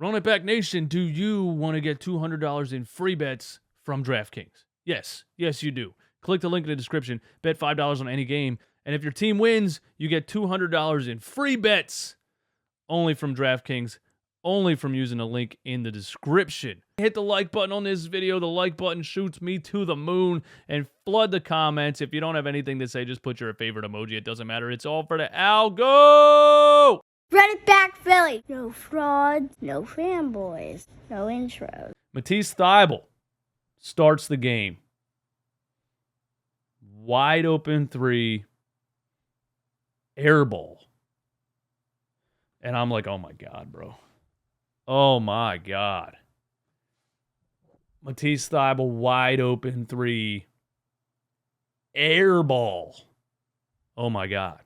Run It Back Nation, do you want to get $200 in free bets from DraftKings? Yes, you do. Click the link in the description, bet $5 on any game, and if your team wins, you get $200 in free bets only from DraftKings, only from using the link in the description. Hit the like button on this video. The like button shoots me to the moon, and flood the comments. If you don't have anything to say, just put your favorite emoji. It doesn't matter. It's all for the algo. Run it back, Philly. No frauds, no fanboys, no intros. Matisse Thybulle starts the game. Wide open three. Air ball. And I'm like, oh my God, bro. Oh my God. Matisse Thybulle, wide open three. Air ball. Oh my God.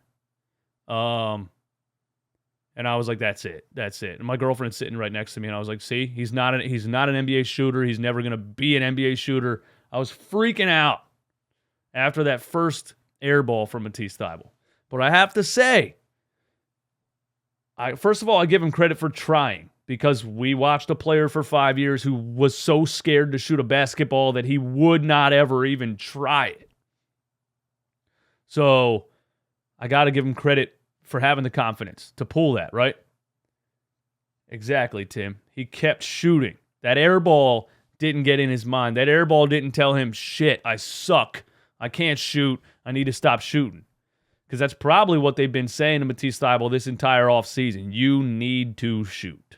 And I was like, that's it. And my girlfriend's sitting right next to me, and I was like, see, he's not an NBA shooter. He's never going to be an NBA shooter. I was freaking out after that first air ball from Matisse Thybulle. But I have to say, first of all, I give him credit for trying, because we watched a player for 5 years who was so scared to shoot a basketball that he would not ever even try it. So I got to give him credit for having the confidence to pull that, right? Exactly, Tim. He kept shooting. That air ball didn't get in his mind. That air ball didn't tell him, shit, I suck. I can't shoot. I need to stop shooting. Because that's probably what they've been saying to Matisse Thybulle this entire offseason. You need to shoot.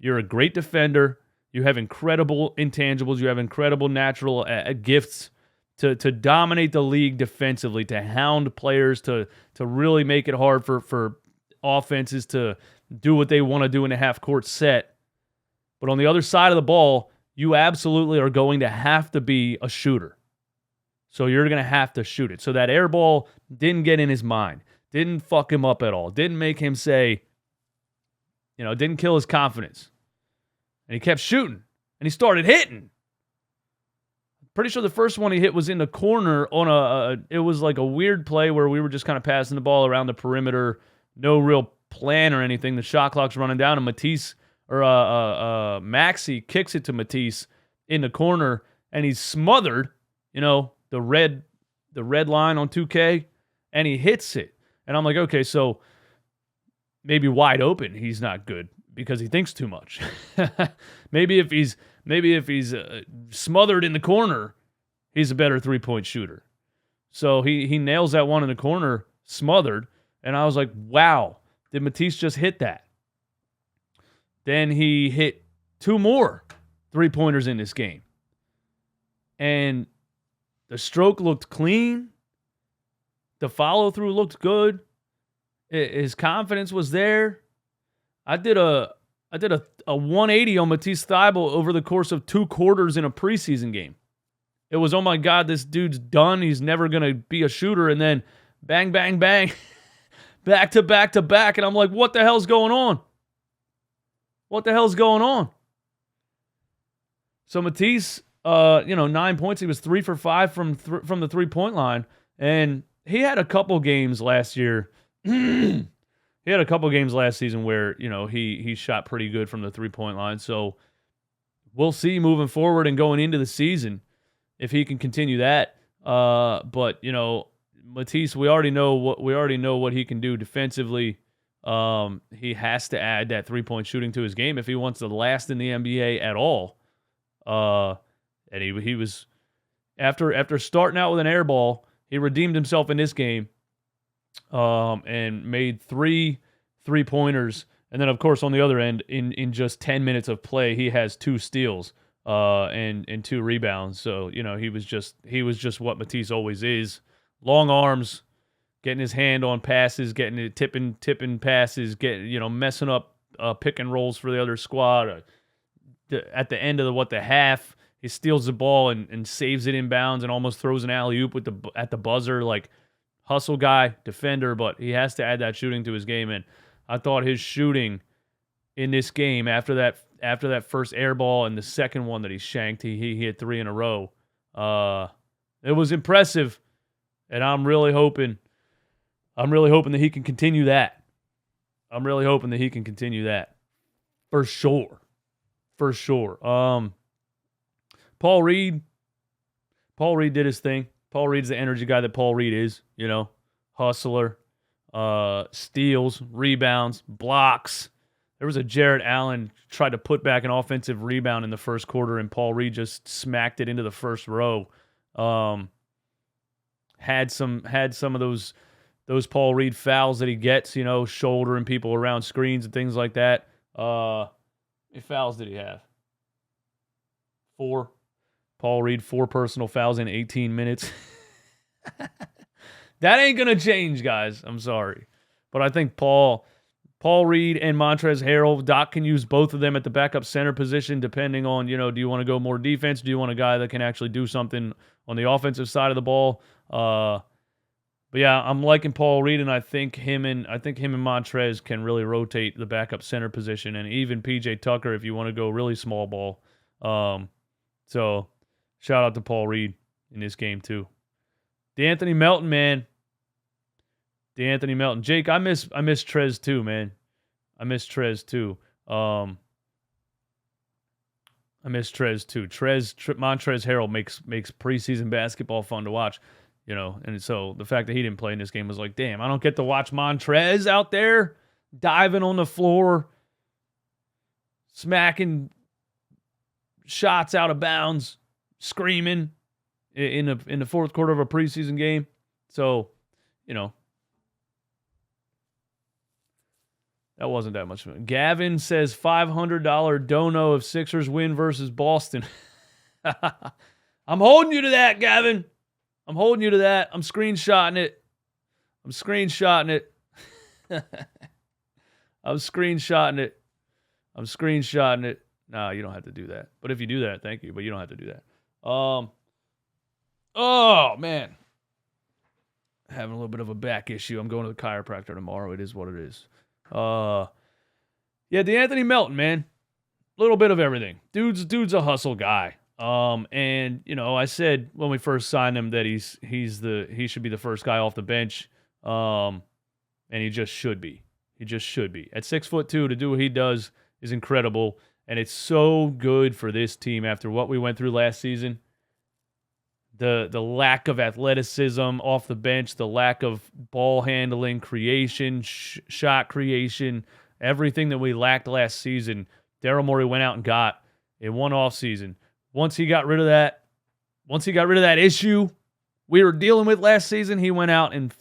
You're a great defender. You have incredible intangibles. You have incredible natural gifts to dominate the league defensively, to hound players, to really make it hard for offenses to do what they want to do in a half-court set. But on the other side of the ball, you absolutely are going to have to be a shooter. So you're going to have to shoot it. So that air ball didn't get in his mind. Didn't fuck him up at all. Didn't make him say, didn't kill his confidence. And he kept shooting. And he started hitting. Pretty sure the first one he hit was in the corner on it was like a weird play where we were just kind of passing the ball around the perimeter. No real plan or anything. The shot clock's running down, and Matisse, or Maxey kicks it to Matisse in the corner, and he's smothered, the red line on 2K, and he hits it. And I'm like, okay, so maybe wide open he's not good because he thinks too much. Maybe if he's smothered in the corner, he's a better three-point shooter. So he nails that one in the corner, smothered, and I was like, wow, did Matisse just hit that? Then he hit 2 more three-pointers in this game. And the stroke looked clean. The follow-through looked good. His confidence was there. I did a 180 on Matisse Thybulle over the course of 2 quarters in a preseason game. It was, oh my God, this dude's done. He's never going to be a shooter. And then bang, bang, bang, back to back to back. And I'm like, what the hell's going on? What the hell's going on? So Matisse, 9 points. He was 3 for 5 from the 3-point line. And he had a couple games last year. He had a couple games last season where, he shot pretty good from the 3-point line. So we'll see moving forward and going into the season if he can continue that. But Matisse, we already know what he can do defensively. He has to add that 3-point shooting to his game if he wants to last in the NBA at all. And he was after starting out with an air ball, he redeemed himself in this game. And made 3 3-pointers. And then, of course, on the other end, in just 10 minutes of play, he has 2 steals and 2 rebounds. So, he was just what Matisse always is. Long arms, getting his hand on passes, getting it, tipping passes, messing up pick and rolls for the other squad. At the end of the half, he steals the ball and saves it inbounds and almost throws an alley-oop at the buzzer, like, hustle guy, defender, but he has to add that shooting to his game. And I thought his shooting in this game after that first air ball and the second one that he shanked, he hit 3 in a row. It was impressive, and I'm really hoping that he can continue that. for sure. For sure. Paul Reed did his thing. Paul Reed's the energy guy that Paul Reed is, hustler, steals, rebounds, blocks. There was a Jarrett Allen tried to put back an offensive rebound in the first quarter, and Paul Reed just smacked it into the first row. Had some of those Paul Reed fouls that he gets, shouldering people around screens and things like that. How many fouls did he have? 4. Paul Reed, 4 personal fouls in 18 minutes. That ain't going to change, guys. I'm sorry. But I think Paul Reed and Montrezl Harrell, Doc can use both of them at the backup center position depending on, do you want to go more defense? Do you want a guy that can actually do something on the offensive side of the ball? But yeah, I'm liking Paul Reed, and I think him and Montrez can really rotate the backup center position, and even PJ Tucker if you want to go really small ball. So shout out to Paul Reed in this game too. DeAnthony Melton, man. DeAnthony Melton. Jake, I miss Trez too, man. I miss Trez too. Montrezl Harrell makes preseason basketball fun to watch, and so the fact that he didn't play in this game was like, damn, I don't get to watch Montrez out there diving on the floor, smacking shots out of bounds, screaming in the fourth quarter of a preseason game. So, that wasn't that much fun. Gavin says $500 dono if Sixers win versus Boston. I'm holding you to that, Gavin. I'm holding you to that. I'm screenshotting it. I'm screenshotting it. No, you don't have to do that. But if you do that, thank you. But you don't have to do that. Oh, man. Having a little bit of a back issue. I'm going to the chiropractor tomorrow. It is what it is. Yeah, DeAnthony Melton, man. A little bit of everything. Dude's a hustle guy. And I said when we first signed him that he should be the first guy off the bench. And he just should be. At 6'2" to do what he does is incredible, and it's so good for this team after what we went through last season. The lack of athleticism off the bench, the lack of ball handling, creation, shot creation, everything that we lacked last season, Daryl Morey went out and got in one off season. Once he got rid of that issue we were dealing with last season, he went out and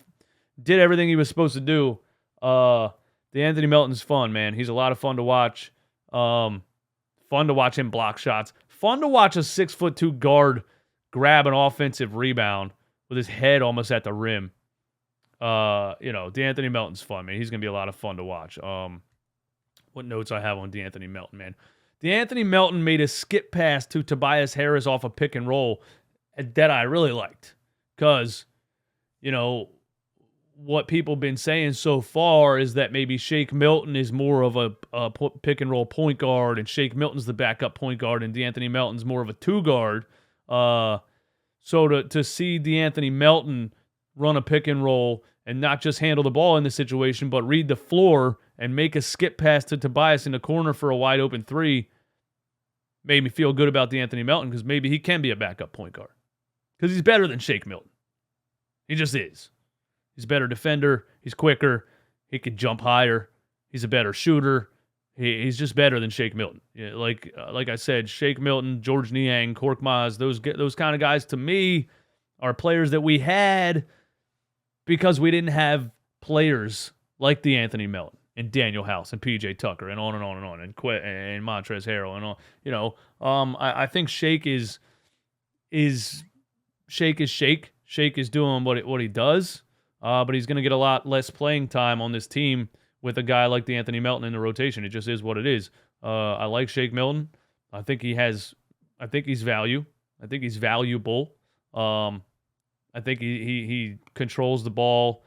did everything he was supposed to do. DeAnthony Melton's fun, man. He's a lot of fun to watch. Fun to watch him block shots. Fun to watch a 6'2" guard grab an offensive rebound with his head almost at the rim. DeAnthony Melton's fun, man. He's going to be a lot of fun to watch. What notes I have on DeAnthony Melton, man. DeAnthony Melton made a skip pass to Tobias Harris off a pick and roll that I really liked. Because, what people have been saying so far is that maybe Shake Milton is more of a pick and roll point guard, and Shake Milton's the backup point guard, and DeAnthony Melton's more of a 2 guard. So to see DeAnthony Melton run a pick and roll and not just handle the ball in the situation, but read the floor and make a skip pass to Tobias in the corner for a wide open 3 made me feel good about DeAnthony Melton, because maybe he can be a backup point guard. Because he's better than Shake Milton. He just is. He's a better defender. He's quicker. He can jump higher. He's a better shooter. He's just better than Shake Milton. Yeah, like I said, Shake Milton, George Niang, Korkmaz, those kind of guys to me are players that we had because we didn't have players like DeAnthony Melton and Daniel House and PJ Tucker and on and on and on and Montrezl Harrell and all. I think Shake is Shake. Shake is doing what he does, but he's going to get a lot less playing time on this team with a guy like DeAnthony Melton in the rotation. It just is what it is. I like Shake Milton. I think he's value. I think he's valuable. I think he controls the ball.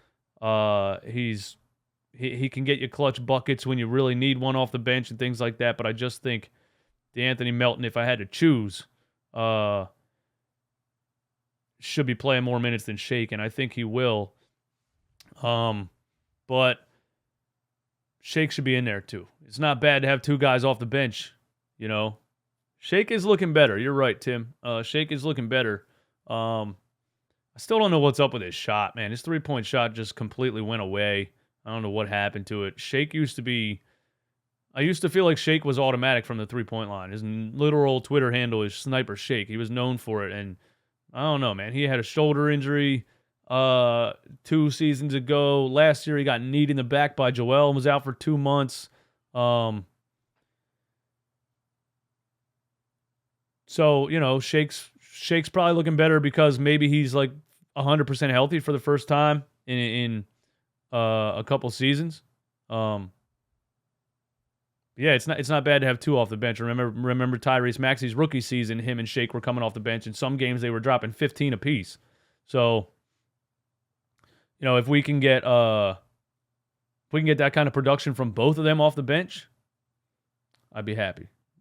He can get you clutch buckets when you really need one off the bench and things like that. But I just think DeAnthony Melton, if I had to choose, should be playing more minutes than Shake, and I think he will. But Shake should be in there too. It's not bad to have two guys off the bench, you know. Shake is looking better. You're right, Tim. Shake is looking better. I still don't know what's up with his shot, man. His three-point shot just completely went away. I don't know what happened to it. Shake used to be... I used to feel like Shake was automatic from the three-point line. His literal Twitter handle is Sniper Shake. He was known for it, and I don't know, man. He had a shoulder injury 2 seasons ago. Last year, he got kneed in the back by Joel and was out for 2 months. So, you know, Shake's probably looking better because maybe he's like 100% healthy for the first time in a couple seasons. Yeah, it's not bad to have two off the bench. Remember Tyrese Maxey's rookie season, him and Shake were coming off the bench. In some games, they were dropping 15 apiece. So, you know, if we can get that kind of production from both of them off the bench, I'd be happy.